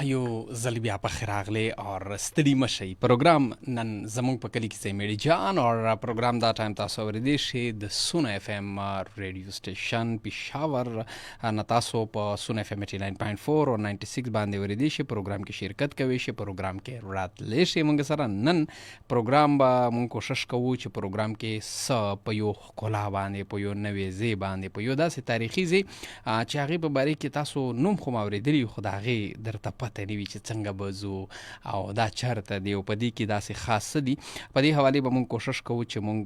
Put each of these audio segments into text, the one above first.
هیو ځل بیا پخیر راغلی اور ستړي مشئ. پروګرام نن زموږ په کلي کې ځای میډي جان اور پروګرام دا ټایم تاسو اوریدی شي د سونه اف ام ریډیو سټیشن پېښور نه. تاسو په سونه اف ام 89.4 او 96 باندې اوریدی شي. پروګرام کې شرکت کوي شي، پروګرام کې راتلی شي. موږ سره نن پروګرام به موږ کوشش کوو چې پروګرام کې س په یو ښکلا باندې، په یو نوې ځای باندې، په یو داسې تاریخي ځای چې هغې په باره کې تاسو نوم خو م اورېدلي خو د هغې درته پته نه وي چې څنګه به ځو او دا چېرته دی او په دې کې داسې خاص څه دي. په دې حوالې به موږ کوشش کوو چې موږ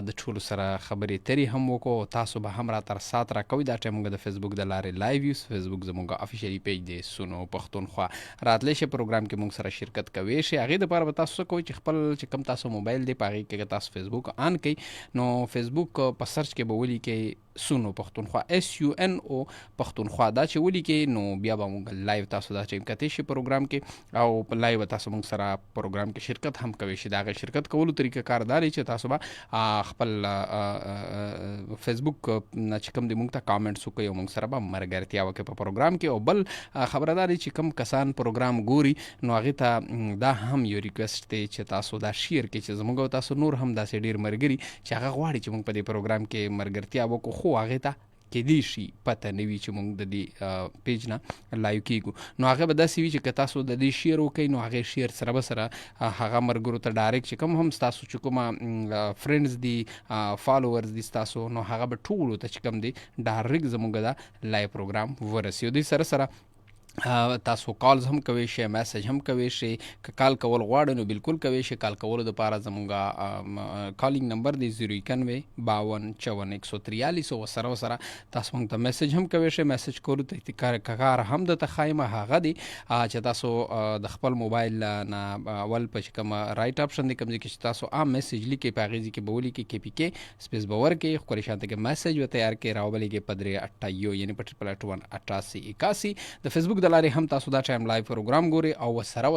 د ټولو سره خبرې ترې هم وکړو او تاسو به هم راته سات راکوئ. دا ټایم موږ د فیسبوک د لارې لایو یو. فیسبوک زموږ افیشیلي پیج دی سونو پښتونخوا. راتلی شي پروګرام کې موږ سره شرکت کوی شي. هغې دپاره به تاسو څه کوئ چې خپل چې کوم تاسو موبایل دی په هغې کې تاسو فیسبوک آن کړئ نو فیسبوک په سرچ کې به ولیکئ سونو پښتونخوا SUNO پښتونخوا. دا چې ولیکئ نو بیا به موږ لایو تاسو دا چې کتی شي پروګرام کې او په لایو تاسو موږ سره پروګرام کې شرکت هم کوي شي. دا غي شرکت کولو طریقه کار دی چې تاسو به خپل فیسبوک نه چې کوم دی موږ ته کامنټس وکړئ او موږ سره به مرګرتیا وکړي په پروګرام کې. او بل خبرداري چې کوم کسان پروګرام ګوري نو هغه ته دا هم یو ریکوست دی چې تاسو دا شیر کړئ چې زموږ تاسو نور هم داسې ډیر مرګري چې هغه غواړي چې موږ په دې پروګرام کې مرګرتیا وکړو خو هغه ته کې دی شي پته نه وي چې موږ د دې پیج نه لایو کیږو نو هغه به داسې وي چې که تاسو د دې شیر وکړئ نو هغې شیر سره به سره هغه مرګرو ته ډایرکټ چې کوم هم ستاسو چې کومه فرینډز دي فالوورز دي ستاسو نو هغه به ټولو ته چې کوم دی ډایرکټ زموږ د لایو پروګرام ورسي. دوی سره سره تاسو کالز هم کوي شي، میسج هم کوي شي. که کال کول غواړئ نو بالکل کوي شي. کال کولو دپاره زموږ کالینګ نمبر دی 091 52 54 143 او سره تاسو موږ ته میسج هم کوي شي. میسج کولو ته کار هم درته ښایم هغه دی چې تاسو د خپل موبایل نه اول په کوم رائټ اپشن دی کوم ځای کې چې تاسو عام میسج لیکئ په هغې ځای کې به ولیکئ KPK سپیس به ورکړئ ښکلې شانته کې میسج به تیار کړئ راوبلیږئ په 388 یعنې په 8881 د فیسبوک لاري هم تاسو دا ټایم لایو پروګرام ګوري او سره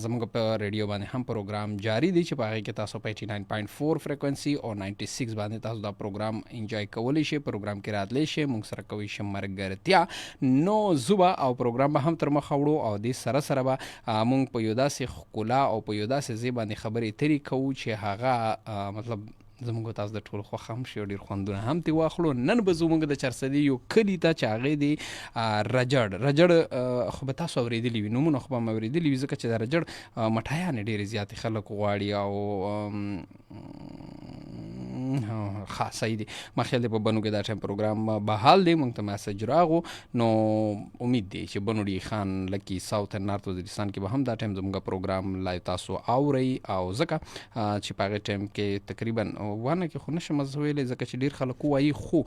زموږ په ریډیو باندې هم پروګرام جاری دی چې په هغې کې تاسو په 89.4 فریکونسي او 96 باندې تاسو دا پروګرام انجوای کولی شي. پروګرام کې راتلی شي موږ سره کوی شي مرګرتیا نو زوبه او پروګرام به هم تر مخه وړو او دې سره به موږ په یو داسې ښکلا او په یو داسې ځای باندې خبرې ترې کوو چې هغه مطلب زموږ تاسو د ټولو خوښ هم شي او ډېر خوندونه هم ترې واخلو. نن به زموږ د چرسدي یو کلي ته چې هغې دی رجړ خو به تاسو اورېدلي وي، نومونه خو به م اورېدلي وي ځکه چې د رجړ مټایانې ډېرې زیاتې خلک غواړي او ښه صحیح دی. ما خیال دی په بنو کې دا ټایم پروګرام بحال دی. موږ ته میسج راغو نو امید دی چې بنو ډي خان لکي ساوت نارت وزیرستان کې به هم دا ټایم زموږ پروګرام لایو تاسو اورئ او ځکه چې په هغې ټایم کې تقریبا وانه کې خو نشم ویلی ځکه چې ډېر خلک ووایي خو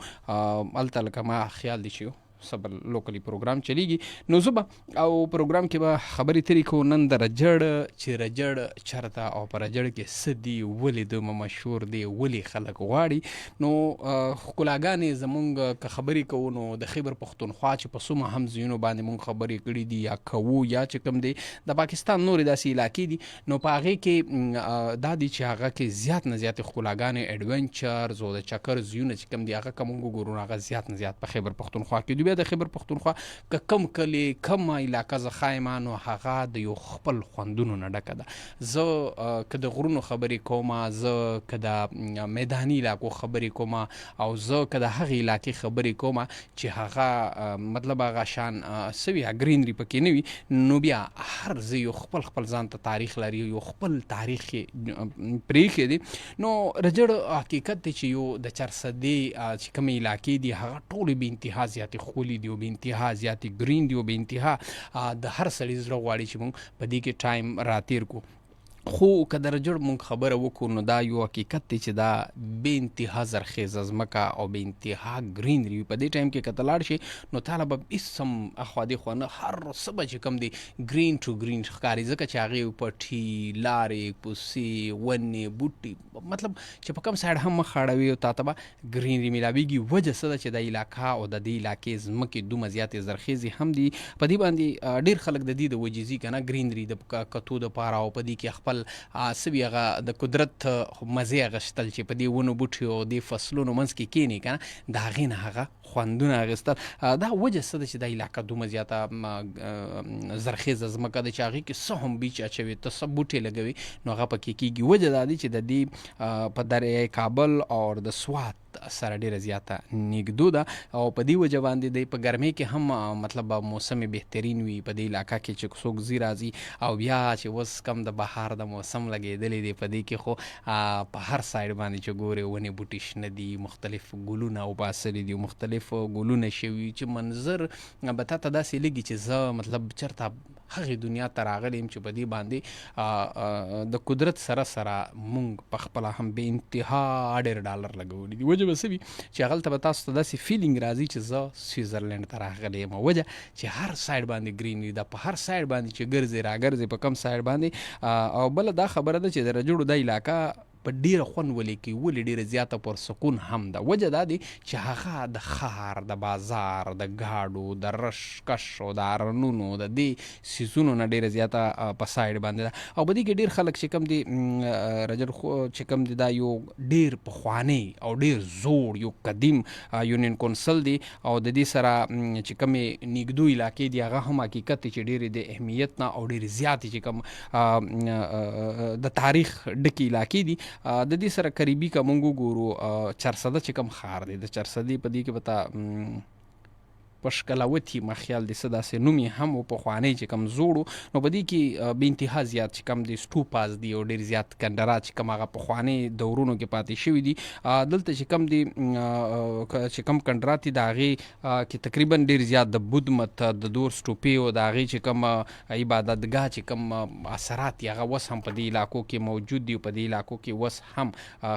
هلته لکه ما خیال دی چې صبر لوکلی پروګرام چلیږي نو زه به او پروګرام کې به خبرې ترې کوو نن د رجړ چې رجړ چرته او په رجړ کې څه دي، ولې دومره مشهور دی، ولې خلک غواړي. نو ښکلاګانې زمونږ که خبرې کوو نو د خیبر پښتونخوا چې په څومره هم ځایونو باندې مونږ خبرې کړي دي یا کوو یا چې کوم دی د پاکستان نورې داسې علاقې دي نو په هغې کې دا دی چې هغه کې زیات نه زیاتې ښکلاګانې ایډونچرز او د چکر ځایونه چې کوم دي هغه که مونږ وګورو هغه زیات نه زیات په خیبر پښتونخوا کې دي. بیا د خیبر پښتونخوا که کم کلی کم علاقه زه ښایم نو هغه د یو خپل خوندونو نه ډکه ده. زه که د غرونو خبرې کوم، زه که د میداني علاقو خبرې کوم او زه که د هغې علاقې خبرې کوم چې هغه مطلب هغه شان څه وي ګرینري پکې نه وي نو بیا هر ځای یو خپل ځان ته تاریخ لري، یو خپل تاریخ پرېښی دی. نو رجړ حقیقت دی چې یو د چرسدې چې کومې علاقې دي هغه ټولې بې انتها زیاتې ښکلي دي او بې انتها زیاتې ګرین دي او بې انتها د هر سړي زړه غواړي چې موږ په دې کې ټایم راتیر کړو. خو که د رجړ مونږ خبره وکړو نو دا یو حقیقت دی چې دا بې انتها زرخیزه ځمکه او بې انتها ګرینري په دې ټایم کې که ته لاړ شي نو تاله به هېڅ هم اخوا دېخوا نه هر څه به چې کوم دی ګرین ټو ګرین ښکاري ځکه چې هغې پټي لارې کوڅې ونې بوټي مطلب چې په کوم سایډ هم مخ اړوي او تا ته به ګرینري میلاویږي. وجه څه ده چې د علاقه او د دې علاقې ځمکې دومره زیاتې زرخیزې هم دي. په دې باندې ډېر خلک د دې د وجې ځي که نه ګرینري د کتو دپاره او په دې کې خپل اخیستل سوي هغه د قدرت مزې اخیستل چې په دې ونو بوټي او دې فصلونو منځ کې کینی کنه د هغې نه هغه خوندونه اخیستل. دا وجه څه ده چې دا علاقه دومره زیاته زرخیزه ځمکه ده چې هغې کې څه هم بیچ اچوي ته څه بوټي لګوي نو هغه پکې کېږي. وجه دا دی چې د دې په دریای کابل او د سوات سره ډیره زیاته نږدو ده او په دې وجه باندې دی په ګرمۍ کې هم مطلب موسم بهترین وي په دې علاقه کې چې څوک ځي راځي او بیا چې اوس کم د بهار د موسم لګېدلی دی په دې کې خو په هر سایډ باندې چې ګورې ونې بوټي شنه دي مختلف ګلونه وباسلي دي مختلف ګلونه شوي چې منظر به تا ته داسې لګي چې زه مطلب چېرته هغې دنیا ته راغلی یم چې په دې باندې د قدرت سره مونږ په خپله هم بې انتها ډېر ډالر لګولي دي. وجه به څه وي چې هغلته به تاسو ته داسې فیلینګ راځي چې زه سویزرلینډ ته راغلی یم. وجه چې هر سایډ باندې ګرین وي دا په هر سایډ باندې چې ګرځې راګرځې په کم سایډ باندې. او بله دا خبره ده چې د رجوړو دا علاقه په ډیره خوند ولیکي ولې ډیره زیاته پرسکون هم ده. وجه دا دی چې هغه د ښار د بازار د ګاډو د رش کشو د ارنونو د دې سیزونو نه ډیره زیاته په سایډ باندې ده. او په دې کې ډیر خلک چې کم دي رجل چې کم دي دا یو ډیر پخوانی او ډیر زوړ یو قدیم یونین کونسل دی او د دې سره چې کمې نږدو علاقې دي هغه هم حقیقت چې ډیرې د اهمیت نه او ډیرې زیاتې چې کم د تاریخ ډکې علاقې دي. د دې سره قریبي که مونږ وګورو چرسده چې کوم ښار دی د چرسدې په دې کې به تا پشکلاوتي ما خیال دی څه داسې نوم یې هم و پخوانی چې کم زوړ نو په دې کې بې انتها زیات چې کم دی سټوپاز دي او ډېر زیات کندرات چې کم هغه پخواني دورونو کې پاتې شوي دي. دلته چې کم دی چې کم کندرات دي د هغې کې تقریبا ډېر زیات د بود مت د دور سټوپې او د هغې چې کم عبادتګاه چې کم اثرات دي هغه اوس هم په دې علاقو کې موجود دي. په دې علاقو کې اوس هم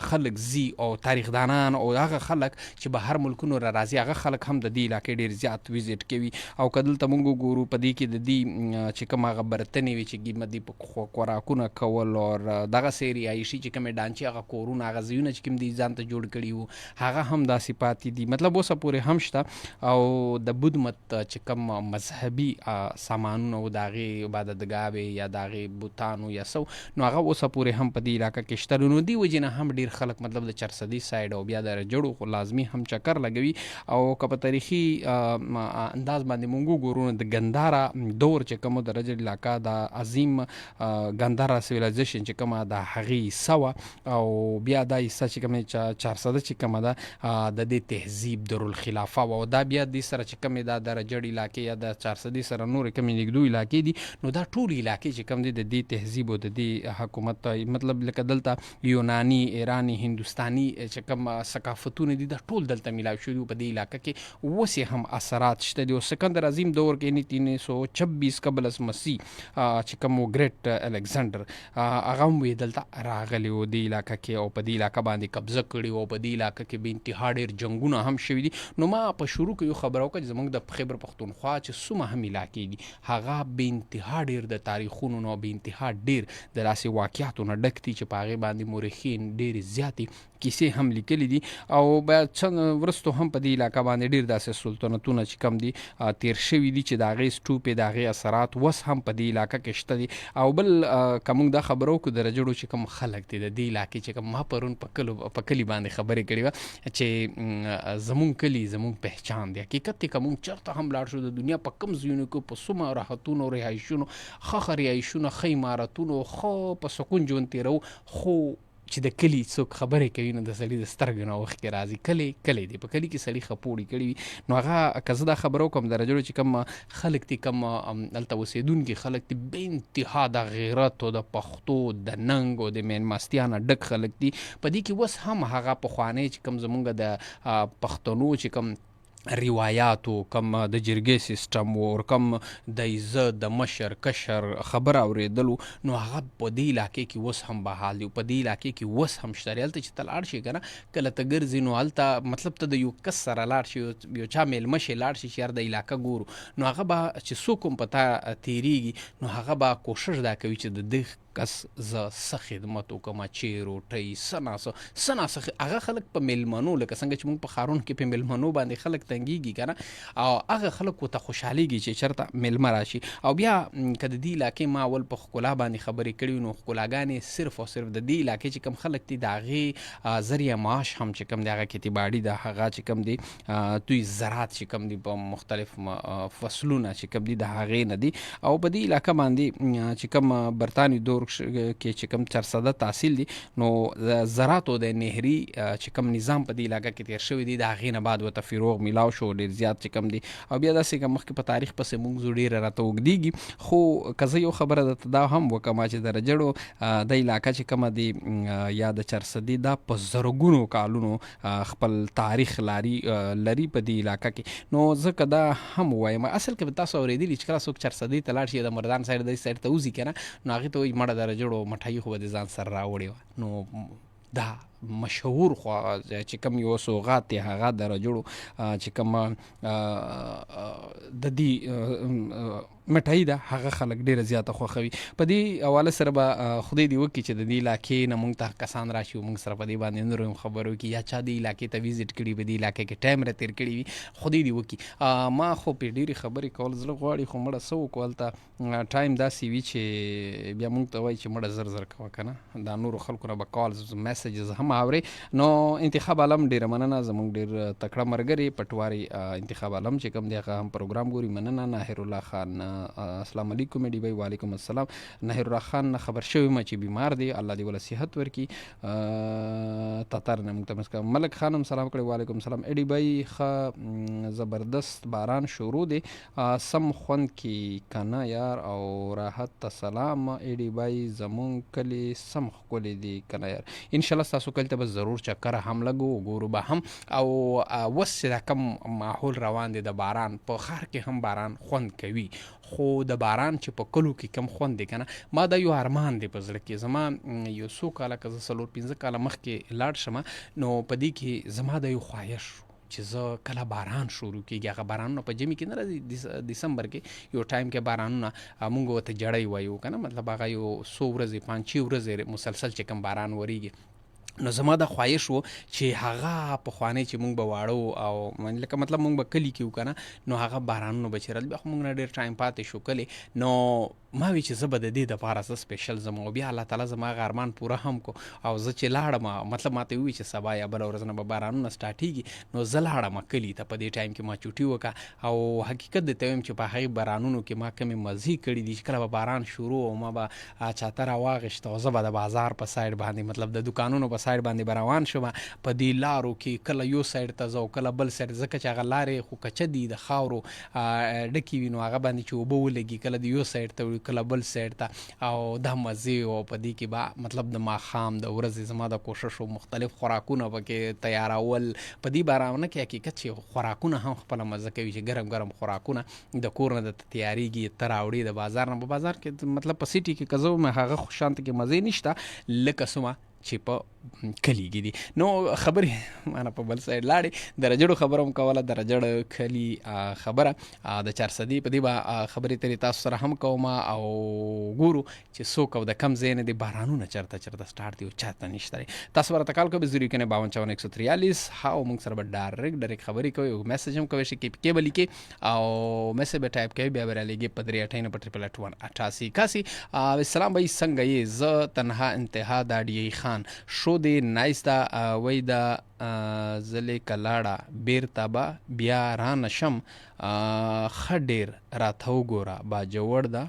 خلک ځي او تاریخدانان او هغه خلک چې به هر ملکونو را راځي هغه خلک هم د دې علاقې ډېر زیات ویزیټ کوي. او که دلته مونږ وګورو په دې کې د دې چې کوم هغه برتنې وي چې قیمت دي په خوراکونه کول او دغسې رهایشي چې کومې ډانچې هغه کورونه هغه ځایونه چې کوم دي ځان ته جوړ کړي وو هغه هم داسې پاتې دي. مطلب اوسه پورې هم شته او د بود مت چې کوم مذهبي سامانونه او د هغې عبادتګاوې یا د هغې بوتانو یا څه نو هغه اوسه پورې هم په دې علاقه کې شته. نو دې وجې نه هم ډېر خلک مطلب د چرسدي سایډ او بیا د رجړو خو لازمي هم چکر لګوي. او که په تاریخي انداز باندې مونږ وګورو د ګندارا دور چې کوم د رجړ علاقه د عظیم ګندارا سیویلایزیشن چې کومه د هغې سوه او بیا دا حصه چې کومې چارسده چې کومه ده د دې تهذیب دارالخلافه او دا بیا دې سره چې کومې دا د رجړ علاقې یا د چارسدې سره نورې کومې نږدو علاقې دي نو دا ټول علاقې چې کوم دي د دې تهذیب او د دې حکومت مطلب لکه دلته یوناني ایرانی هندوستاني چې کوم ثقافتونه دي دا ټول دلته میلاو شوي په دې علاقه کې. اوس یې هم اثرات شته دي. او سکندر عظیم دور کې یعنې 326 قبل از مسیح چې کوم ګریټ الکسندر هغه هم وی دلته راغلی و دې علاقه کې او په دې علاقه باندې قبضه کړي او په دې علاقه کې بې انتها ډېر جنګونه هم شوي دي. نو ما په شروع کې یو خبره وکړه چې زموږ د خیبر پښتونخوا چې څومره هم علاقې دي هغه بې انتها ډېر د تاریخونو نه بې انتها ډېر د داسې واقعاتو نه ډک دي چې په هغې باندې مورخین ډېرې زیاتې کیسې هم لیکلي دي. او بیا چند وروستو هم په دې علاقه باندې ډېر داسې سلطنتونه چې کم دي تیر شوي دي چې د هغې سټوپې د هغې اثرات اوس هم په دې علاقه کې شته دي. او بل که موږ دا خبره وکړو د رجړو چې کوم خلک دي د دې علاقې چې کوم ما پرون په کلي باندې خبرې کړې وه چې زمونږ کلي زمونږ پهچان دی. حقیقت دی که موږ چېرته هم لاړ شو د دنیا په کم ځایونو کې په څومره راحتونو رهایشونو ښه رهایشونه ښه عمارتونو ښه په سکون ژوند تېرو خو چې د کلي څوک خبرې کوي نو د سړي د سترګو نه اوښکې راځي. کلی دی په کلي کې سړي خپوړي کړي وي نو هغه که زه دا خبره وکړم د رجړو چې کوم خلک دي کوم هلته اوسېدونکي خلک دي بې انتها د غیرت او د پښتو د ننګ او د مېلمستیا نه ډک خلک دي. په دې کې اوس هم هغه پخوانی چې کوم زمونږ د پښتنو چې کوم روایاتو کم د جرګې سیستم او کم د عزت د مشر کشر خبره اورېدلو نو هغه په دې علاقې کې اوس هم بحال دی. په دې علاقې کې اوس هم شته. هلته چې ته لاړ شي که نه کله ته ګرځې نو هلته مطلب ته د یو کس سره لاړ شي یو چا میلمه شي لاړ شي چې یار د علاقه ګورو نو هغه به چې څوک هم په تا تېرېږي نو هغه به کوشش دا کوي چې د دې کس زه څه خدمت وکړم چې روټۍ څه ناڅه هغه خلک په میلمنو لکه څنګه چې موږ په ښارونو کې په میلمنو باندې خلک تنګېږي که نه او هغه خلک ورته خوشحالېږي چې چېرته میلمه راشي او بیا که د دې علاقې ما اول په ښکلا باندې خبرې کړي وي نو ښکلاګانې صرف او صرف د دې علاقې چې کوم خلک دي د هغې ذریعه معاش هم چې کوم دی هغه کتیباړي ده هغه چې کوم دی دوی زراعت چې کوم دی په مختلف فصلونه چې کوم دي د هغې نه دي او په دې علاقه باندې چې کوم برطانوي دور کې چې کوم 400 تحصیل دي نو زراعت او د نهري چې کوم نظام په دې علاقه کې تیر شوی دی د هغې نه بعد ورته فروغ میلاو شو ډېر زیات چې کوم دي او بیا داسې که مخکې په تاریخ پسې موږ ځو ډېره راته اوږدېږي خو که زه یو خبره درته دا هم وکړم چې د رجړو د علاقه چې کومه دی یا د 400 دا په زرګونو کالونو خپل تاریخ لري په دې علاقه کې نو ځکه دا هم وایم اصل کې به تاسو اورېدلي چې کله څوک 400 ته لاړ شي د مردان سایډ داسې سایډ ته وځي که نه نو هغې ته وایي مړه د رجړو مټایي خو به د ځان سره راوړې وه نو دا مشهور خو چې کوم یو سوغات دی هغه د رجړو چې کوم د دې مټایي ده هغه خلک ډېره زیاته خوښوي په دې حواله سره به خدای دې وکړي چې د دې علاقې نه موږ ته کسان راشي او موږ سره په دې باندې نور هم خبرې وکړي یا چا دې علاقې ته ویزټ کړي په دې علاقې کې ټایم راتېر کړي وي خدای دې وکړي ما خو پې ډېرې خبرې کول زړه غواړي خو مړه څه وکړو هلته ټایم داسې وي چې بیا موږ ته وایي چې مړه زر زر کوه که نه دا نورو خلکو نه به کالز میسیجز هم اورې نو انتخاب عالم ډېره مننه زموږ ډېر تکړه ملګري پټواري انتخاب عالم چې کوم دی هغه هم پروګرام ګوري مننه ناهر الله خان السلام علیکم ډي بای وعلیکم السلام ناهر الله خان خبر شوی ما چې بیمار دی الله دې ولا صحت ورکړي تاتر نه موږ ته ملک خانم سلام کړی وعلیکم السلام ډي بای ښه زبردست باران شروع دی سم خوند کې کنه یار او راحت ته سلام ډي بای زمونږ کلی سم ښکلی دی کنه یار ان شاء الله تاسو کلی ته به ضرور چکر هم لګو ګورو به هم او اوس چې کم ماحول روان دی د باران په ښار کې هم باران خوند کوي خو د باران چې په کلو کې کم خوند دی که نه ما دا یو ارمان دی په زړه کې زما یو څو کاله که زه 4-5 کاله مخکې لاړ شم نو په دې کې زما د یو خواهش چې زه کله باران شروع کېږي هغه بارانونه په ژمي کې نه راځي دسمبر کې یو ټایم کې بارانونه موږ ورته جړی وایو که نه مطلب هغه یو 100 ورځې 5-6 ورځې مسلسل چې کوم باران ورېږي نو زما دا خواهش و چې هغه پخوانی چې موږ به واړو او لکه مطلب موږ به کلي کې وو که نه نو هغه بارانونه به چې راتلل بیا خو موږ نه ډېر ټایم پاتې شو کلی نو ما وی چې زه به د دې دپاره زه سپیشل ځم او بیا الله تعالی زما هغه ارمان پوره هم کو او زه چې لاړم مطلب ما ته ووایي چې سبا یا بله ورځ نه به بارانونه سټارټېږي نو زه لاړم کلي ته په دې ټایم کې ما چوټي وکړه او حقیقت درته وایم چې په هغې بارانونو کې ما کمې مزې کړي دي چې کله به باران شروع او ما به چاته راواغېشته او زه به د بازار په سایډ باندې مطلب د دوکانونو په سایډ باندې به روان شم په دې لارو کې کله یو سایډ ته ځو کله بل سایډ ځکه چې هغه لارې خو کچه دي د خاورو ډکې وي نو هغه باندې چې اوبه ولګي کله د یو سایډ ته کله بل سایډ ته او دا مزې او په دې کې به مطلب د ماښام د ورځې زما د کوشش او مختلف خوراکونه پکې تیارول په دې بارانه کې حقیقت چې خوراکونه هم خپله مزه کوي چې ګرم ګرم خوراکونه د کور نه درته تیارېږي ته راوړې د بازار نه په بازار کې مطلب په سیټي کې که زه وم هغه خوشانته کې مزې نشته لکه څومره چې په کلي کې دي نو خبرې مانه په بل سایډ لاړې د رجړو خبره هم کوله د رجړ کلي خبره د 400 په دې به خبرې ترې تاسو سره هم کوم او ګورو چې څوک او د کم ځای نه دي بارانونه چېرته سټارټ دي او چاته نشته دی تاسو به راته کال کوئ 051 او موږ سره به ډایرکټ خبرې کوئ او میسج هم کوئ چې کې به لیکئ او میسج به ټایپ کوئ بیا به رالیږئ په 358 السلام بھائی څنګه یې زه تنها انتها دا ډي خان شو دی نایس دا وی دا زلې کلاړه بیرته به بیا را نشم ښه ډېر راته وګوره باجوړ دا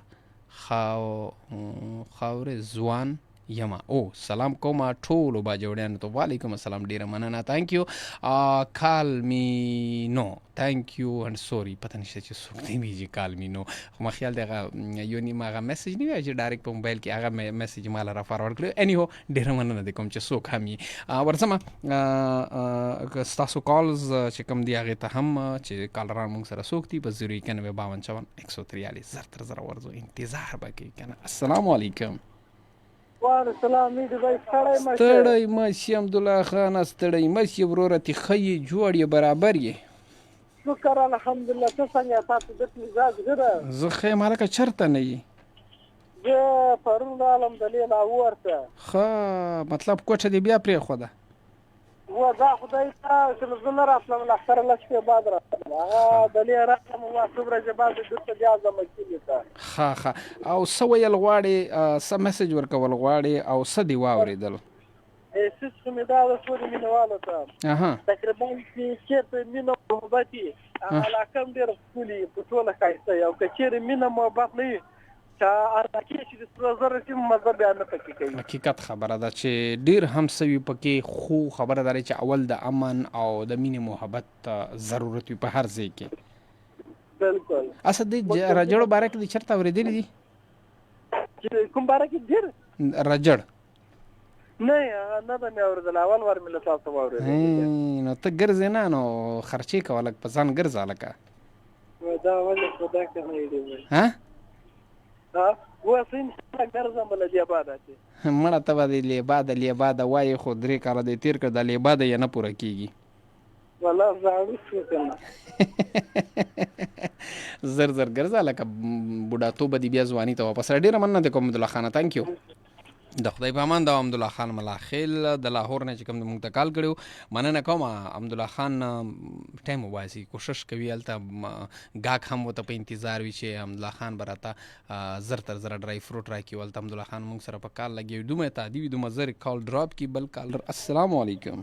خاورې ځوان یما او سلام کوم ټولو باجوړیانو ته وعلیکم السلام ډیره مننه تhank you call me no thank you and sorry پته نشته چې څوک دی میږي call me no خو ما خیال دی هغه یو نیم هغه میسج نه وي چې ډایرکټ په موبایل کې هغه میسج ماله را فارورډ کړی انیهو ډیره مننه دی کوم چې څوک هم یې ورځمه ستاسو کالز چې کوم دی هغې ته هم چې کالران موږ سره څوک دي په 091 زر تر زره ورځو انتظار به کوي که نه السلام علیکم ستړی مشي عبدالله خان ستړی مشي وروره تی ښه یې جوړ یې برابر یې شکر الحمدلله ته څنګه تاسو د مزاج غره زه ښه یم هلکه چېرته نه یې زه پرون رالم د لاهور ته. ښه مطلب کوټه دې بیا پرېښوده؟ دا خدای ته چې زه نه راتلم لښکره لږ شپې بعد راتلم. هغه دلې راتلم اوه څو ورځې بعد بېرته بیا ځم کلي ته. ښه او څه ویل غواړې، څه میسج ورکول غواړې او څه دې واورېدل؟ سیس خو مې دا د ټولو مینهوالو ته تقریبا چې چېرته مینه محبت وي هغه علاقه هم ډېره ښکلې وي، په ټوله ښایسته وي. او که چېرې مینه محبت نه وي چې علاقې چې د سرو زرو شي مزه بیا نه پکې کوي. حقیقت خبره ده چې ډېر هم څه وي پکې، خو خبره دا چې اول د امن او د مینې محبت ضرورت وي په هر ځای کې. بلکل. اصل د رجړو باره کې دې چېرته اورېدلي دي؟ کوم باره کې ډېر رجړ نه ده مې اورېدل، اول وار مې له تاسو واورېدل. نو ته ګرځې نه، نو خرچې کوه لږ په ځان ګرځه لکه. دا ولې خدا که نه یې ها اوس انشاءالله ګرځم له دې باده چې مړه ته به د لیباده وایې، خو 3 کاله دې تېر کړ، د لیباده یې نه پوره کېږي. والله زاړه شو که نه زر ګرځه لکه بوډاتوبه دې بیا ځواني ته واپس را. ډېره مننه دې کوم عبدالله خانه، تhank you. د خدای په امان. دا عبدالله خان ملاخیل د لاهور نه چې کوم موږ ته کال کړو، مننه کوم. عبدالله خان ټایم وباسي، کوشش کوي هلته ګاک هم ورته په انتظار وي چې عبدالله خان به راته زر تر زره ډرای فروټ راکړي. هلته عبدالله خان موږ سره په کال لګوي، دومره تعدي وي، دومره زر کال ډراپ کړي. بل کالر السلام علیکم.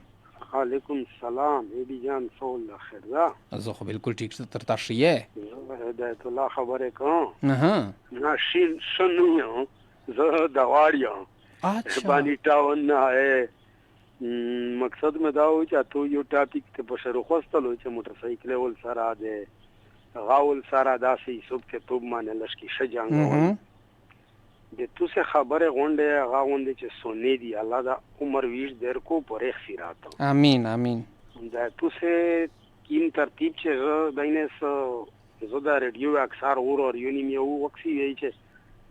علیکم السلام. ایبی جان سول خیر ده؟ زه خو بالکل ټیک تر تاسو یې هدایت الله خبرې کوم. نه شنو یم زه دواړ یم بانی ټاون نه. مقصد مې دا و چې تو یو ټاپک ته په شروع خوستلو چې موټر سایکل ول سره ده غاول سره داسې سب کې توب مانه لشکې شجانګ د تو سے خبره غونډه غاوندې چې سونې دی الله دا عمر ویش در کو پرې خیرات. امين دا تو سے کیم ترتیب چې دینس زدا ریډیو اکثر اور یونی مې وکسي وی چې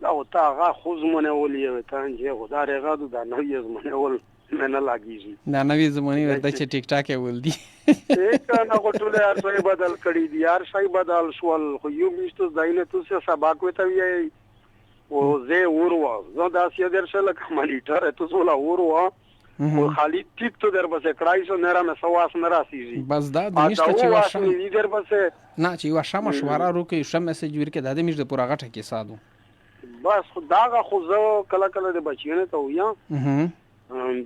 دا وتا هغه خوزمونه ولې ته چې خدا رغادو دا نوې زمونه ول نه لاګیږي. دا نوې زمونه ورته چې ټیک ټاک ول دي کنه غټوله هر څه بدل کړی دي، هر شي بدل شول. خو یو میشته داینه تو څه سبق وته وی او زه وروا زه دا سي درشل کمالټر ته زولا وروا او خالي ټیپ ته در بس کړای شو نه را مې سواس نه راسیږي. بس دا د نشته چې واشه در بس نه چې واشه مشوره روکي شم میسج ورکه دا د میش د پورا غټه کې سادو بس خداغه خو زه کله کله د بچیونه ته ویا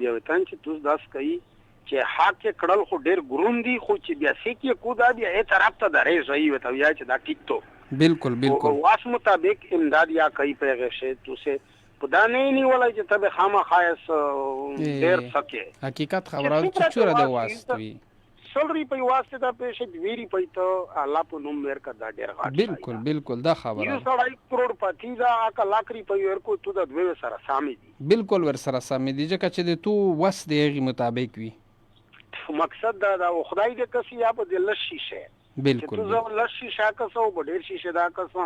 بیا وتان چې توس داس کوي چې حق کړل خو ډیر ګروندي، خو چې بیا سې کې کو دا بیا هي طرف ته درې ځای وته یا چې دا ټیک تو بالکل واس مطابق امداد یا کوي پیغه شه تو سه خدا نه نیولای چې تبه خامہ خاص ډیر سکے. حقیقت خبره چې چوره د واسطوي سلری په واسطه دا پېښه ویری پېته الله په نوم ورکا دا ډیر غاټ. بالکل دا خبره یو سړی کروڑ پتی دا اکا لاکری په ورکو تو دا دوی سره سامي دي. بالکل ور سره سامي دي ځکه چې تو وس دیغه مطابق وي. مقصد دا خدای دې کسي یا په دل شیشه بالکل تو زو لشي شاکه سو ډیر شیشه دا کسه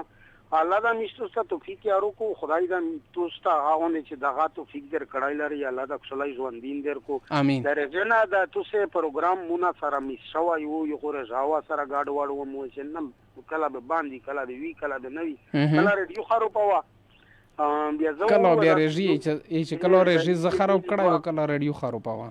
الله دا نشته ست توفیق یارو کو خدای دا توستا هاونه چې دغه توفیق در کړای لري الله دا خلای ژوندین در کو امين. درجه دا تو سه پروګرام مونږ سره می شو یو خو رجاوا سره گاډ واړو مو چې نم کله به باندې کله به وی کله به نوي کله ریډیو خرو پوا بیا زو کله بیا رژی چې کله رژی زه خراب کړای کله ریډیو خراب پوا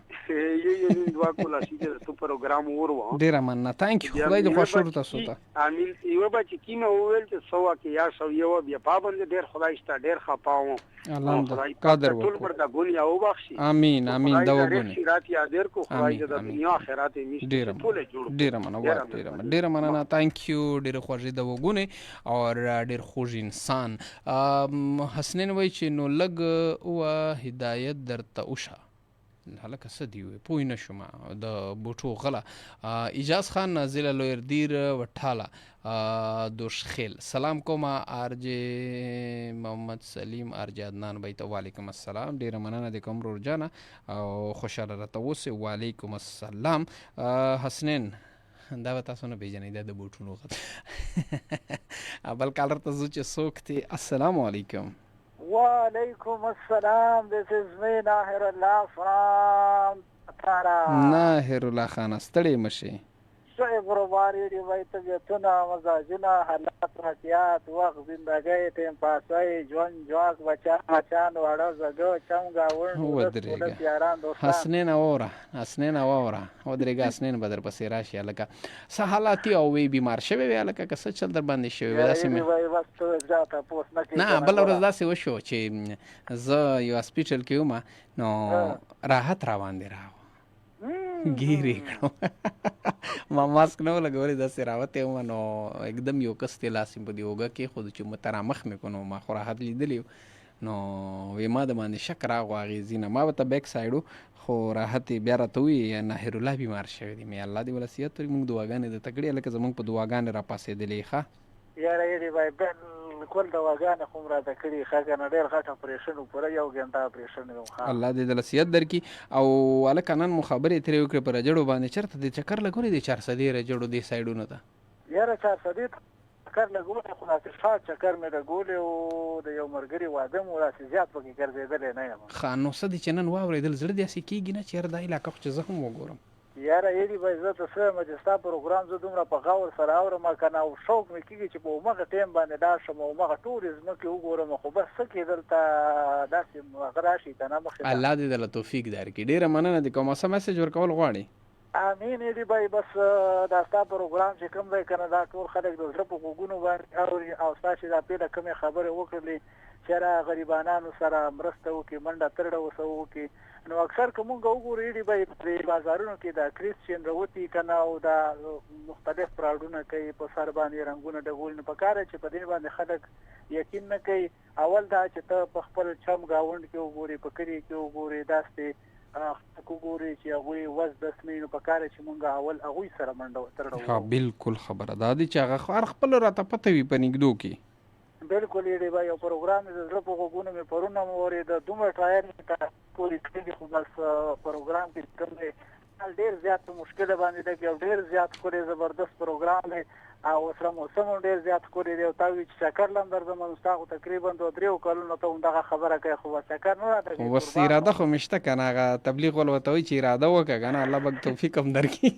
یو دوا کولا چې تو پروګرام ورو ډیر مننه تhank you خدای دې خوشور تاسو ته امين. یو به چې کیمه وویل چې سوا کې یا شو یو بیا پابند ډیر خدای ست ډیر خپاو الله قادر ټول پر دا دنیا او بخشي. امين دا وګونه خیرات یا ډیر کو خدای دې د دنیا خیرات یې ډیر مننه thank you ډیر خوږی دا وګونه او ډیر خوږ انسان. حسنین وای چې نو لګ او هدایت درته وشه هلکه څه دی وي پوه نه شوم د بوټو غله. اجاز خان نازله لویردیر وټاله دوشخیل سلام کوم ارجه محمد سلیم ارجه عدنان بیت وعلیکم السلام ډیر مننه د کوم رور جانا او خوشاله راته اوسه وعلیکم السلام. حسنین دا به تاسو نه پیژنئ دا د بوټونو غل بل کالر ته زو چې څوک دی. السلام علیکم. وعلیکم السلام. This is me Nahir Allah from Tara. ناهر الله خان ستړی مشي. شوی بروبار یې وای طبیعتونه مزاجونه حالات واقعیات وخت زندګۍ ټیم پاسوي ژوند جواز بچان واړه زګو چم گاوند ودرېږه یاران دوستان حسنین اوره ودرېږه حسنین به در پسې راشي هلکه څه حالات او وی بیمار شوی وی هلکه که څه چل در باندې شوی وی داسې نه بله ورځ داسې وشو چې زه یو هاسپیټل کې وم نو راحت را باندې راغو ګیرې کړم ما ماسک نه و لګولی داسې راوتی وم نو एकदम یو کس تې لاس مې په دې اوږه کېښود چې مترامخ مې کړو نو ما خو راحت لیدلی نو وی ما د باندې شک راغو هغې ځینه ما به ته بیک سایډ خو راحت یې بیا راته ووایي ناهر الله بیمار شوی دی مې الله دې وله صحت ورکړي موږ دعاګانې درته کړې لکه زموږ په دعاګانې را پاسېدلې ښه یاره یې وای بالکل دواګانې خو م راته کړي ښه که نه ډېر غټ اپریشن و پوره یو ګنټه اپریشن و الله دې دله صحت درکړي او هلکه نن مو خبرې ترې وکړې په رجړو باندې چېرته دې چکر لګولی دی 400 رجړو دې سایډونو ته یاره 400 چکر لګولی خو داسې ښه چکر مې لګولی او د یو ملګري واده م داسې زیات پکې ګرځېدلی نه یم ښه نو څه دي چې نن واورېدل زړه داسې کېږي نه چې یاره دا علاقه خو چې زه هم وګورم یاره یېري به زه ته څه یم چې ستا پروګرام زه دومره په غور سره اورم که نه او شوق مې کېږي چې په همغه ټایم باندې لاړ شم او همغه ټولې ځمکې وګورم خو بس څه کېدل ته داسې هغه راشي که نه مخې الله دې دله توفیق درکړي ډېره مننه دې کوم څه میسج ورکول غواړې امین یېري بای بس دا ستا پروګرام چې کوم دی که نه دا ټول خلک د زړه په غوږونو باندې اوري او ستا چې دا پیله کومې خبرې وکړلې چې را غریبانانو سره مرسته وکړي منډه ترړه ورسره وکړي نو اکثر که مونږ وګورو یېري بای په بازارونو کې دا کریسچین راوتي که نه او دا مختلف فراډونه کوي په سر باندې رنګونه ډبول نو پکار چې په دې باندې خلک یقین نه کوي اول دا چې ته په خپل چم ګاونډ کې وګورې په کلي کې وګورې داسې وګورې چې هغوی وز دسمې نو پکار چې مونږ اول هغوی سره منډه ترړه ها بالکل خبره دا دی چې هغه هر خپل راته پته وي په نږدو کې بالکل یېري بای یو پروګرام د زړه په غوږونو مې پرونه م اورېده دومره ټرایر مې ته پورې کړي خو بس پروګرام کې کوم دی ډېر زیات په مشکله باندې دی او ډېر زیات ښکلی زبردست پروګرام دی او سره موسم هم ډېر زیات ښکلی دی او تا وایي چې چکر له هم درځم نو ستا خو تقریبا 2-3 کلونو ته همدغه خبره کوي خو بس چکر نه راته خو بس اراده خو مې شته که نه هغه تبلیغ ول ورته وایي چې اراده وکړه که نه الله به توفیق هم درکړي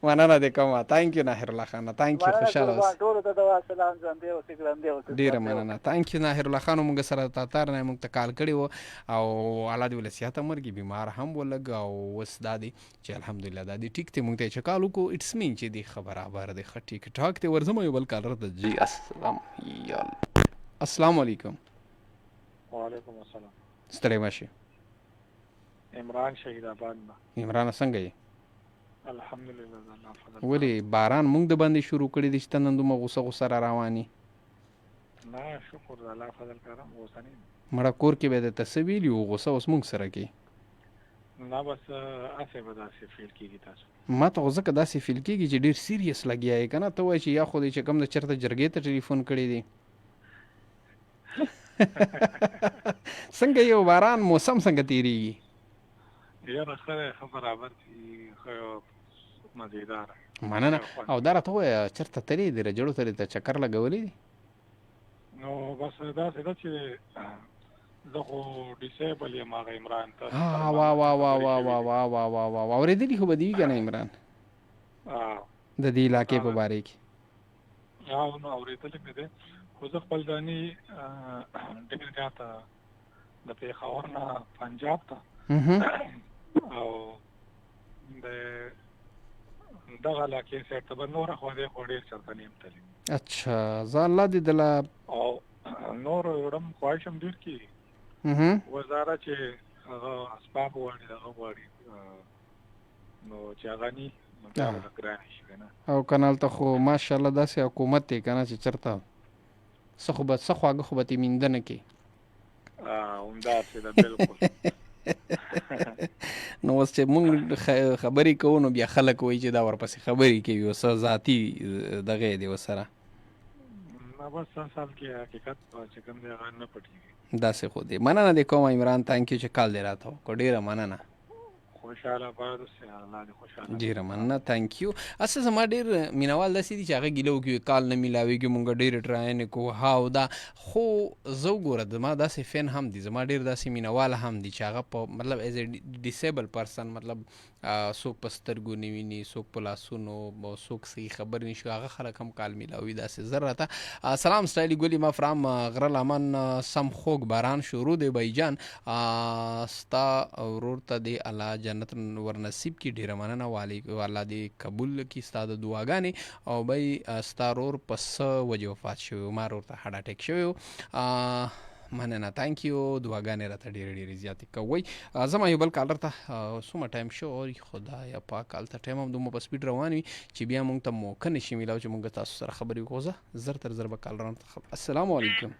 مننه دې کومه تانک یو ناهر الله خانه تانک یو خوشحاله اوسئ ټولو ته دوا سلام ژوندی اوسئ ګرانده اوسئ ډېره مننه تانک یو ناهر الله خان موږ سره تاتار نه موږ ته کال کړی و او الله دې ولې صحت هم ورکړي بیمار هم ولږ او اوس دا دی چې الحمدلله دا دی ټیک دی موږ ته یې چې کال وکړو اټس مین چې دې خبره بار دی ښه ټیک ټاک دی ورځم یو بل کالر ته جی السلام علیکم وعلیکم السلام ستړی ماشي عمران شهید آباد نه عمران څنګه یې الحمدلله الله فضل ولې باران موږ د باندې شروع کړی دی چې ته نن دومره غوسه را رواني نه شکر د الله فضل کرم غوسه نه مړه کور کې به درته څه ویلي وو غوسه اوس موږ سره کې نه بس هسې به داسې فیل کېږي تاسو ما ته خو ځکه داسې فیل کېږي چې ډېر سیریس لګیا یې که نه ته وایې چې یا خو دې چې کوم د چېرته جرګې ته ټلیفون کړی دی څنګه یو باران موسم څنګه تېرېږي یاره ښه دی ښه برابر دي ښه مزېداره مننه او دا راته ووایه چېرته تللی دی رجړو ته دې ته چکر لګولی دی نو بس داسې ده چې زه خو ډیسیبل یم هغه عمران ته اورېدلي خو به دي وي که نه عمران د دې علاقې په باره کې نو اورېدلې مې دی خو زه خپل ځاني ډېر زیاته د پېښور نه پنجاب ته او د دغه علاقې سایډ ته به نوره خوا دی خو ډېر چېرته نه یم تللی اچھا زه الله دې دله او نور وړم خواهش هم ډېر کېږي وزاره چې هغه اسباب غواړي هغه غواړي نو چې هغه ني نو بیا به ګرانې شي که نه او که نه هلته خو ماشاءالله داسې حکومت دی که نه چې چېرته څه خو به څه خواږه خو به ترې مینده نه کړي همداسې ده بلکل نو اوس چې مونږ خبرې کوو نو بیا خلک وایي چې دا ورپسې خبرې کوي او څه ذاتي دغه دی ورسره نه بس اصل کې حقیقت چې کوم دی هغه نه پټېږي داسې خو دی مننه دې کوم عمران تانک یو چې کال دې راته وکړو ډېره مننه خوشحاله باید اوسې الله دې خوشحاله ډېره مننه تانک یو اصل زما ډېر مینوال داسې دي چې هغه ګیله وکړي کال نه میلاوېږي مونږ ډېرې ټراینې کوو ها او دا خو زه وګوره زما داسې فین هم دي زما ډېر داسې مینوال هم دي چې هغه په مطلب ایز ا ډیسیبل پرسن مطلب څوک په سترګو نه ویني، څوک په لاسونو، څوک صحیح خبر نشي، هغه خلک هم کال میلاوي داسې زر راته. سلام سټایلی ګلي ما فرام غره لمن سم خوږ باران شروع دی بای جان، ستا ورور ته دی الله جنت ور نصیب کی، ډیره مننه والی الله دې قبول کی ستا د دعاګانې. او بای ستا ورور په څه وجه وفات شوی؟ ما ورور ته هارت اټیک شوی. مننه، تhank you، دعاګانې راته ډېرې ډېرې زیاتې کوئ. زما یو بل کالر ته څومره ټایم شو؟ خدایه پاک هلته ټایم هم دومره په سپیډ روان وي چې بیا موږ ته موقع نشي میلاو چې موږ تاسو سره خبرې وکړو. زه زر تر زر به کالرانو ته السلام علیکم.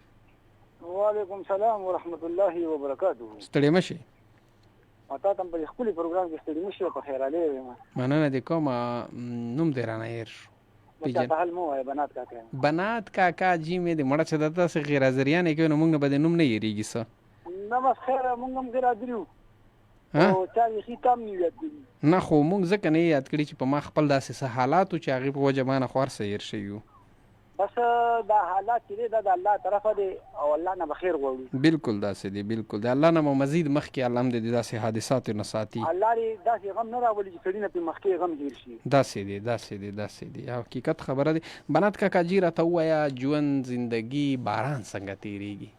وعلیکم السلام ورحمت الله وبرکاته. ستړی مه شئ. تا ته په خپل پروګرام کې ستړي مشه په خیر علي یم. مننه دې کوم. نوم دې رانه هېر شو. ته حل مو وای بنات کاکا. بنات کاکا جی مې دې مړه چې دته څه غیر حاضریان کوي نو موږ نه به نوم نه یریږي څه. نه بس خیر موږ هم غیر حاضریو. او تاریخي تام نه یاد دي. نه خو موږ ځکه نه یاد کړی چې په ما خپل داسې څه حالات چې هغه په وجه باندې خور سیر شيو. بس دا حالات چې د الله طرفه دي او الله نه بخیر غواړي. بالکل داسې دي، بالکل د الله نه مزید مخکې الله هم دې داسې حادثات نه ساتي. الله دې داسې غم نه راولي چې سړی نه په مخکې غم هیر شي. داسې دي حقیقت خبره دي. بنات کاکا جی راته ووایه ژوند زندگی باران څنګه تیریږي؟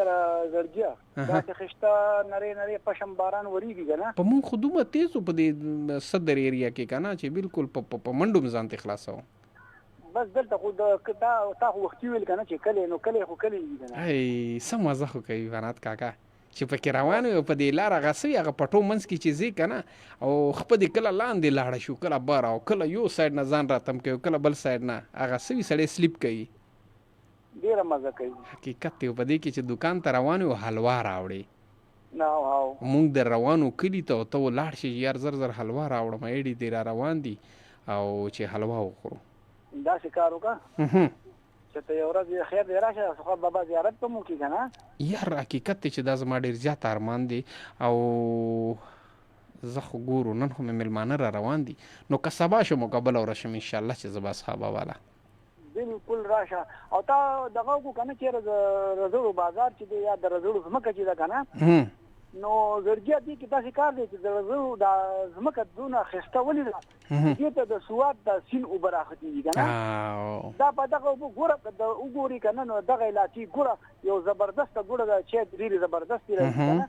یاره زړګیا داسې خشته نری پشم باران وریږي که نه. په مونږ خو دومره تیز په دې صدر ایریا کې که نه چې بالکل په منډو ځان ته خلاصوم. بس دلته خو تا خو وختي ویل که نه چې کلی نو کلی خو کلی وي که نه. څه مزه خو کوي بنات کاکا چې پکې روان وي په دې لار هغه سوي هغه پټو منځ کې چې ځي که نه او خپل کله لاندې لاړه شو، کله بار او کله یو سایډ نه ځان راتم کوي، کله بل سایډ نه هغه سوي سړی سلیپ کوي. ډېره مزه کوي. حقیقت دی په دې کې چې دکان ته روان وي حلوا راوړي. نه مونږ د روانو کلي ته ته ولاړ شي یار زر زر حلوا راوړم، ایډي دې را روان دي او چې حلوا وخورو. داسې کار وکړه چې ته یو ورځ خیر دی راشه خو بابا زیارت ته مو کړي که نه. یار حقیقت دی چې دا زما ډېر زیات ارمان دی او زه خو ګورو نن خو مې میلمانه را روان دي نو که سبا شو مقابله ورشم انشاءالله چې زه به اصحابه والا بالکل راشه. او تا دغه وکړو که نه چېرې د رزړو بازار چې دی یا د رزړو ځمکه چې ده که نه نو زړګیا دې کې داسې کار دی چې د رزړو دا ځمکه دونه ښایسته ولې ده دې ته د سوات د سیند اوبه راختېږي که نه. دا په دغه اوبه ګوره که وګورې که نه نو دغه علاقې ګوره یو زبردسته ګوره ده چې ډېرې زبردستې راځي که نه.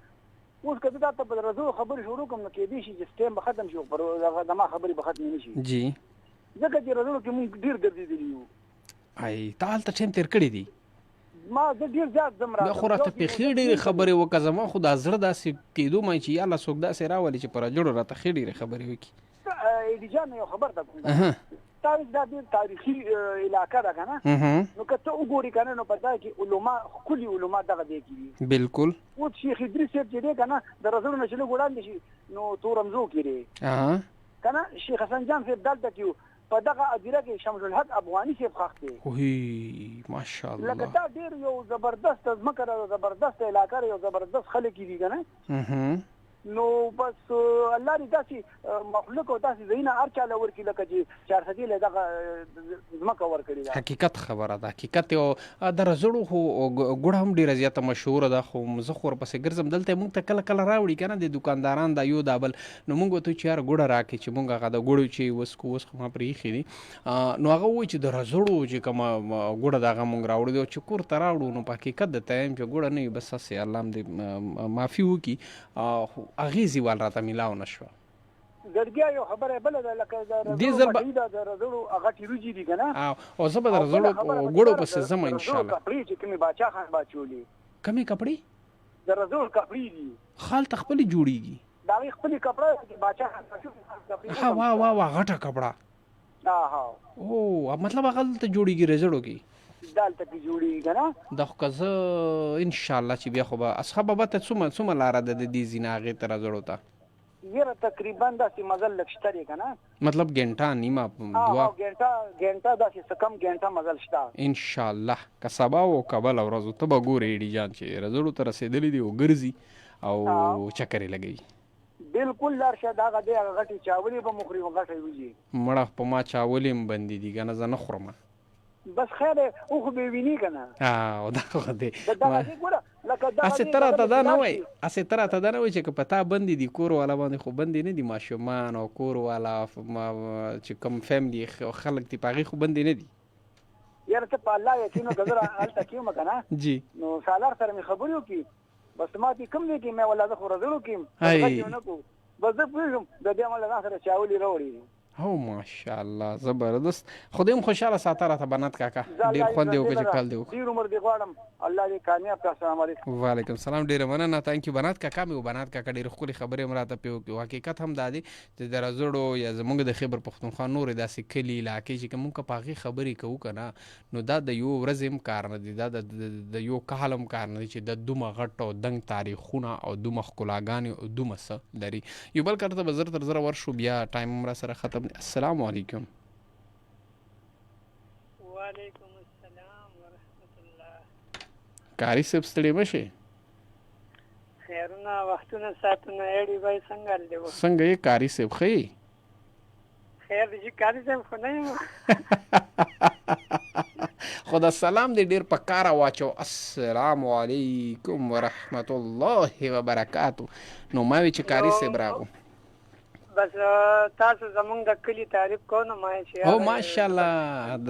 اوس که زه دا ته په رزړو خبرې شروع کړم نو کېدای شي چې ټایم به ختم شي خو زما خبرې به ختمې نه شي جی ځکه چې رزړو کې مونږ ډېر ګرځېدلي یو. تا هلته ټایم تېر کړی دی؟ ما زه ډېر زیات ځم راځم. خو راته پېښې ډېرې خبرې وکړه زما خو دا زړه داسې کېدو مای چې یاله څوک داسې راولي چې په راجړو راته ښې ډېرې خبرې وکړي. ایډي جان یو خبر ته کوم تاریخ دا ډېر تاریخي علاقه ده که نه نو که ته وګورې که نه نو په ځای کې علما ښکلي علما دغه ځای کې دي. بالکل. اوس شیخ ادریس صاحب چې دی که نه د رزړو نه چې لږ وړاندې شي نو تورمزو کې دی که نه. شیخ حسن جان صاحب دلته کې په دغه اجره کې شمس الحق افغاني صاحب ښخ دی. وهی ماشاءالله. لکه دا ډېر یو زبردست ځمکه ده، زبردست علاقه ده، یو زبردست خلک دي که نه. نو بس الله دې داسې مخلوق او داسې ځایونه هر چا له ورکړي لکه چې چارسدي له دغه ځمکه ورکړې ده. حقیقت خبره ده، حقیقت یو د رزړو خو ګوړه هم ډېره زیاته مشهوره ده خو زه خو ورپسې ګرځم دلته موږ ته کله کله راوړي که نه د دوکانداران دا یو دا بل نو موږ ورته چې یار ګوړه راکړي چې موږ هغه د ګوړو چې وسکو اوس خو ما پرې ایښي دي نو هغه وایي چې د رزړو چې کومه ګوړه د هغه موږ راوړي دي او چې کور ته راوړو نو په حقیقت د ټایم چې ګوړه نه وي بس هسې الله هم دې معافي وکړي اغېزې وال راته میلاو نه شوه. زړګیا یو خبره بله ده لکه د رزړو هغه ټیروجي دي که نه او زه به د رزړو ګوړو پسې ځم انشاءالله. کپړې چې کومې باچا خان باچولې کومې کپړې؟ د رزړو کپړې دي خالته خپلې جوړېږي د هغې خپلې کپړه باچا خان باچولې. ها واه غټه کپړه. او مطلب هغه دلته جوړېږي رزړو کې دلته کې جوړېږي که نه. دا خو که زه انشاءالله چې بیا خو به اصحابه به ته څومره لاره ده د دې ځینه هغې ته رزړو ته؟ یاره تقریبا داسې مزل لږ شته دی که نه مطلب ګنټه نیمه دوه ګنټه داسې څه کم ګنټه مزل شته انشاءالله. که سبا و که بله ورځ ته به ګورې ایډي جان چې رزړو ته رسېدلي دي او ګرځي او چکرې لګوي. بالکل لار شه دغه دی هغه غټې چاولې به مو خوري غټې وریجې. مړه په ما چاولې هم بندې دي که نه زه نه خورم. بس خیر او خو به ویني که نه او دا خو دی دغه دی ګوره اسې تر ته دا نه وای چې که پتا بندي دي کور والا باندې خو بندي نه دي ماشومان او کور والا چې کوم فیملی خلک دي پاغي خو بندي نه دي یاره ته په الله یقین وکړه هلته کېم که نه جی نو سالار سره مې خبرې وکړي بس ما دې کوم دی کې مې ولا زه خو رزړو کېم بس زه پوهېږم د دې عمله ځان سره چاولې راوړي او ماشاءالله زبردست خدای هم خوشاله ساته راته بنات کاکا ډېر خوند دی وکړه چې کال دی وکړه ډېر عمر دې غواړم الله دې کامیاب کړه. السلام علیکم. وعلیکم السلام. ډېره مننه تانک یو بنات کاکا مې بنات کاکا ډېرې ښکلې خبرې هم راته پرې وکړې. حقیقت هم دا دی چې د رزړو یا زموږ د خیبر پښتونخوا نورې داسې کلي علاقې چې که موږ په هغې خبرې کوو که نه نو دا د یو ورځې هم کار نه دی دا د یو کال هم کار نه دی چې د دومره غټ او دنګ تاریخونه او دومره ښکلاګانې او دومره څه لري. یو بل کار ته به زر تر زره ورشو بیا ټایم هم را سره ختم دی. السلام علیکم. وعلیکم السلام ورحمت الله. کاری صاحب ستړي مشه خیرونه وختونه ساتونه اړي وای څنګه دی څنګه یې کاری صاحب خې خیر دې کاری صاحب خو نه یم خدا سلام دې ډېر په کار واچو. السلام علیکم ورحمت الله وبرکاتو. نو ما وی چې کاری صاحب راغو بس تاسو زمونږ د کلی تعریف کو نو ما چې او ماشاءالله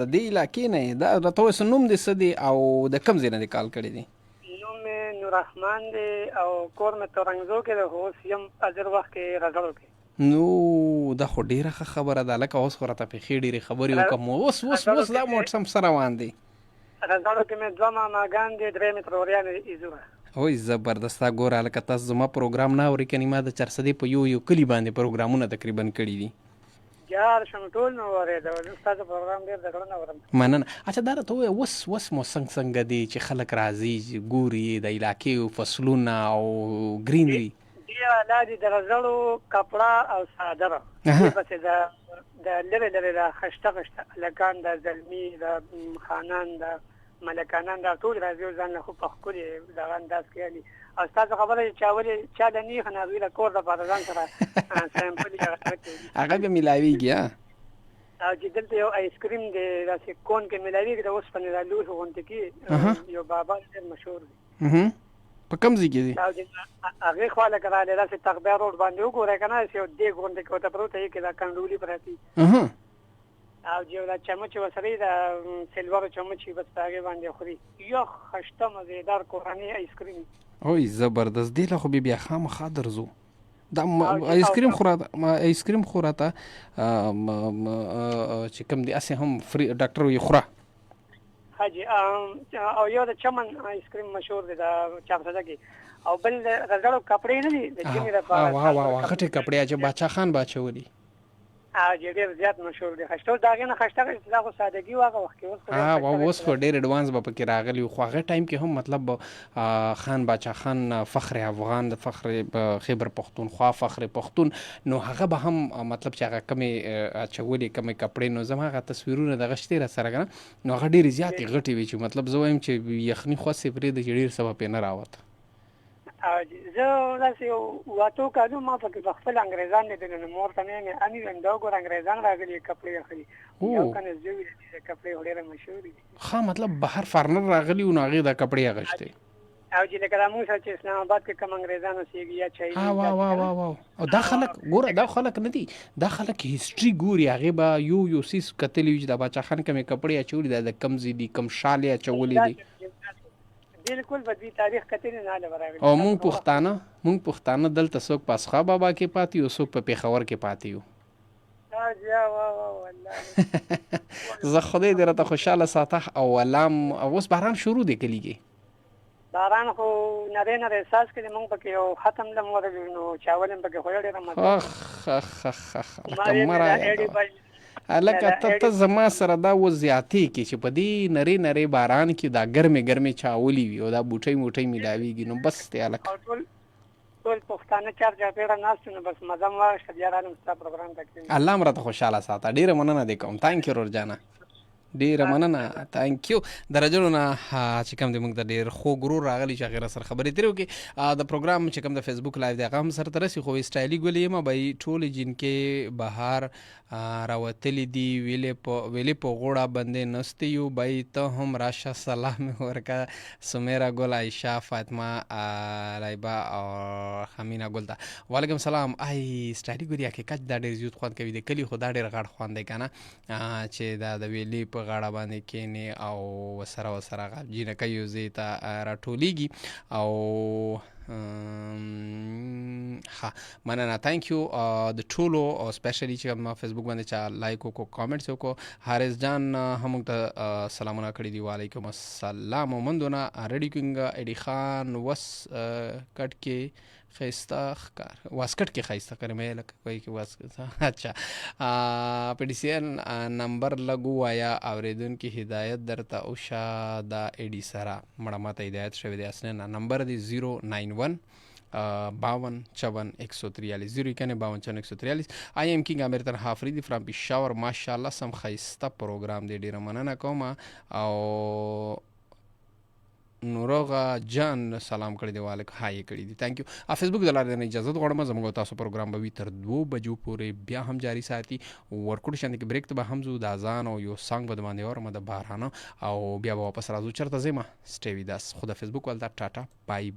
د دې علاقې نه دا راته وس نوم دې سدي او د کم ځای نه کال کړی دي؟ نوم مې نور رحمان دی او کور مې تورنګزو کې د هوس یم اجر وخت کې راځلو کې. نو دا خو ډیره خبره ده لکه اوس خو راته پېښې ډېرې خبرې وکړم اوس دا موټسم سره روان دی راځلو کې مې دوه ماماګان دي درې مې تروریانې ایزوره. وای زبردست. ګوره لکه تاسو زما پروګرام نه اورئ کنې ما د چرسدې په یو کلي باندې پروګرامونه تقریبا کړي دي. یار شم ټول نو اورېدل ستاسو پروګرام ډېر د کړه اورم. مننه. اچھا دا راته وایه اوس مو څنګه دي چې خلک راځي ګوري د علاقې فصلونه او ګرینري دې لادي د رزړو کپړه او صادره پسې د لري د خشته لکان د زلمی د خانان د ملکانان دا ټول راځي ځان له خو په خوري دا انداز کوي او تاسو خبره چاولې چا د نه خناوی له کور د پارزان سره سیمپل یې هغه به ملاویږي او چې دلته یو آیس کریم دی داسې کون کې ملاویږي د اوس په نه لوښ غونډه کې یو بابا ډېر مشهور دی. په کوم ځای کې دی؟ هغه خواله کړه داسې تخبیر روډ باندې وګورئ کنه یو دې غونډه کې وته پروت یې کې دا کندولي پراتی او جو دا چمچ وسري دا سیلور چمچ بس هغه باندې خوري یو خشته مزیدار کورنی آیس کریم. اوه زبردست. دی له خو بیا خامخا درځو دا آیس کریم خوراته چې کوم دی اسې هم فری ډاکټر وي خوره حاجی او یو د چمن آیس کریم مشهور دی دا چاپسده کې او بل رزړو کپڑے نه دي د جمی لپاره واه غټه کپڑے چې باچا خان باچولي ډېر زیات مشهور دي. خشته داغه نه خشته دا خو سادهګي واغه وخت کې اوس خو ډېر اډوانس به پکې راغلی خو هغه ټایم کې هم مطلب خان باچا خان فخر افغان د فخر خیبر پښتونخوا فخر پښتون نو هغه به هم مطلب چې هغه کمې اچولې کمې کپړې نو زما هغه تصویرونه د غشتې را سره کنه نو هغه ډېر زیات غټي وي چې مطلب زه وایم چې یخني خو سپری د ډېر سبب نه راوت. زه داسې واتو کالو ما پکې خپل انګریزان نه دي نو مور ته نه اني دا ګور انګریزان راغلي کپړې اخلي یو کنه زوی چې کپړې ډېر مشهور دي. ها مطلب بهر فارنر راغلي او هغه د کپړې اغشته او چې لکه موږ چې اسلام آباد کې کوم انګریزان اوسېږي یا چای واه او دا خلک ګوره دا خلک نه دي دا خلک هیستوري ګوري هغه به یو سیس کتلی چې د باچا خان کومې کپړې اچولې د کم زیدي کم شالې اچولې دي بالکل په دې تاریخ کتل نه لوري. او مونږ پښتانه دلته څوک پاسخا بابا کې پاتې او څوک په پیښور کې پاتې یو. زه خدای دې راته خوشاله ساته او ولام اوس باران شروع دی کلیږي باران خو نری احساس کړي مونږ پکې یو ختم لمر نو چاولم پکې خو ډېر مزه لکه ته زما سره دا و زیاتې کې چې په دې نری باران کې دا ګرمې چاولي وي او دا بوټۍ ملاویږي نو بس ته الک ټول پښتانه چار پیړه ناست نو بس مزه واشه بیا راځم ستا پروګرام ته. الله مراته خوشاله ساته. ډیره مننه دې کوم. تانک یو ورجانه. ډیره مننه تانک یو درجنو نه چې کوم د موږ د ډیر خو ګرور راغلی چې غیر سره خبرې تیرو کې د پروګرام چې کوم د فیسبوک لایو د غم سره ترسي خو سټایلی ګولې ما به ټول جن کې بهار راوتلی دی ویلې په غوړه باندې نستی یو بای ته هم راشه سلام ورکا سمیرا ګل عائشہ فاطمه لایبا او خمینا ګل دا وعلیکم سلام ای سټایلی ګوریا کې کچ دا ډیر زیات خوان کوي د کلی خدا ډیر غړ خوان دی کنه چې دا د ویلې په غاړه باندې کېنی او وسره غبجینه کوي زی ته راټولیږي او ها مننه تانک یو د ټولو او سپیشلی چې ما فیسبوک باندې چا لایک کو کامنټس کو حارث جان هم ته سلامونه کړی دی وعلیکم السلام ومندونه ریډی کینګ ایډی خان وس کټ کې خیستا خکار واسکټ کې خیستا کړم مې لکه کوئی کې واسکټ اچھا پډیسین نمبر لګو آیا اوریدونکو هدایت درته او شاده ایډی سره مړه ماته هدایت شوی دی اسنه نمبر دی 091 52 54 143 0 کنه 52 54 143 آی ایم کینګ امیر تر حافظ فرام پېښور ماشاءالله سم خیستا پروګرام دی ډیره مننه کوم او نوروغه جان سلام کړی دی والک هاي کړی دی تانک یو فیسبوک د لارې نه اجازه غواړم زموږ تاسو پروګرام به تر 2 بجو پورې بیا هم جاری ساتي ورکوټ شاندې کې بریک ته به هم زو د اذان او یو سانګ به باندې اور مده بارانه او بیا واپس راځو چرته زما سټي وی داس خدا فیسبوک ولدا ټاټا بای